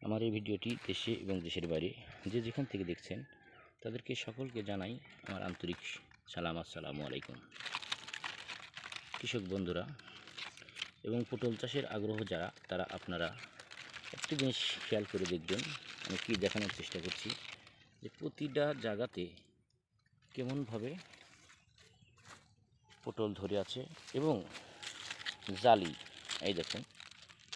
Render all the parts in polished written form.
আমার এই ভিডিওটি দেশে এবং দেশের বাইরে যে যেখান থেকে দেখছেন তাদেরকে সকলকে জানাই আমার আন্তরিক সালাম, আসসালামু আলাইকুম। কৃষক বন্ধুরা এবং পটল চাষের আগ্রহ যারা, তারা আপনারা একটি জিনিস খেয়াল করে দেখবেন। আমি কি দেখানোর চেষ্টা করছি যে প্রতিটা জায়গাতে কেমনভাবে পটল ধরে আছে এবং জালি, এই দেখুন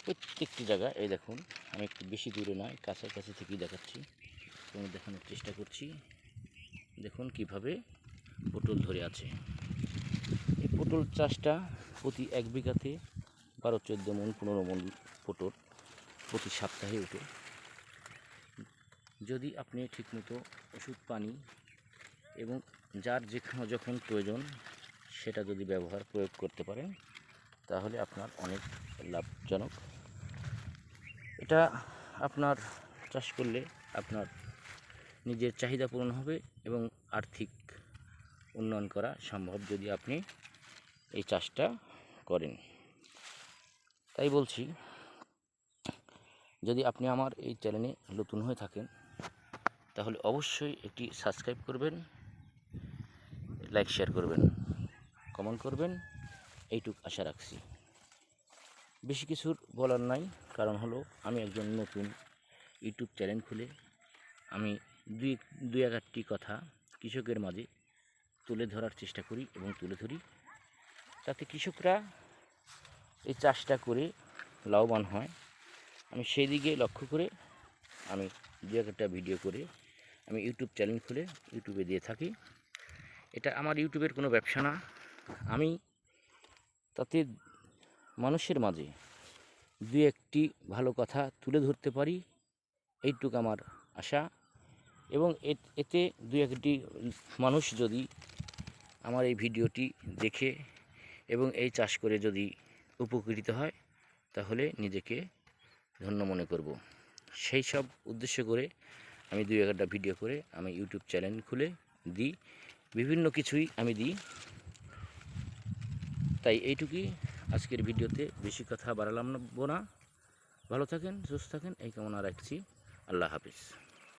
প্রত্যেকটি জায়গা, এই দেখুন আমি একটু বেশি দূরে নয়, কাছাকাছি থেকেই দেখাচ্ছি এবং দেখানোর চেষ্টা করছি। দেখুন কিভাবে পটল ধরে আছে। এই পটল চাষটা প্রতি 1 বিঘাতে 12-14 মণ 15 মণ পটল প্রতি সপ্তাহে ওঠে। যদি আপনি ঠিকমতো ওষুধ পানি এবং যার যেখানে যখন প্রয়োজন সেটা যদি প্রয়োগ করতে পারেন তাহলে আপনার অনেক লাভজনক। এটা আপনার চাষ করলে আপনার নিজের চাহিদা পূরণ হবে এবং আর্থিক উন্নয়ন করা সম্ভব যদি আপনি এই চাষটা করেন। তাই বলছি, যদি আপনি আমার এই চ্যানেলে নতুন হয়ে থাকেন তাহলে অবশ্যই একটি সাবস্ক্রাইব করবেন, লাইক শেয়ার করবেন, কমেন্ট করবেন, এইটুকু আশা রাখছি। বেশি কিছুর বলার নাই, কারণ হলো আমি একজন নতুন ইউটিউব চ্যানেল খুলে আমি দুই একটি কথা কৃষকের মাঝে তুলে ধরার চেষ্টা করি এবং তুলে ধরি, যাতে কৃষকরা এই চাষটা করে লাভবান হয়। আমি সেই দিকে লক্ষ্য করে আমি দু একটা ভিডিও করে আমি ইউটিউব চ্যানেল খুলে ইউটিউবে দিয়ে থাকি। এটা আমার ইউটিউবের কোনো ব্যবসা না, আমি তাতে মানুষের মাঝে দু একটি ভালো কথা তুলে ধরতে পারি, এইটুকু আমার আশা। এবং এতে দু একটি মানুষ যদি আমার এই ভিডিওটি দেখে এবং এই চাষ করে যদি উপকৃত হয় তাহলে নিজেকে ধন্য মনে করব। সেই সব উদ্দেশ্য করে আমি দু একটা ভিডিও করে আমি ইউটিউব চ্যানেল খুলে দিই, বিভিন্ন কিছুই আমি দিই। তাই এইটুকুই আজকের ভিডিওতে, বেশি কথা বাড়ালাম না। ভালো থাকেন, সুস্থ থাকেন, এই কামনা রাখছি। আল্লাহ হাফিজ।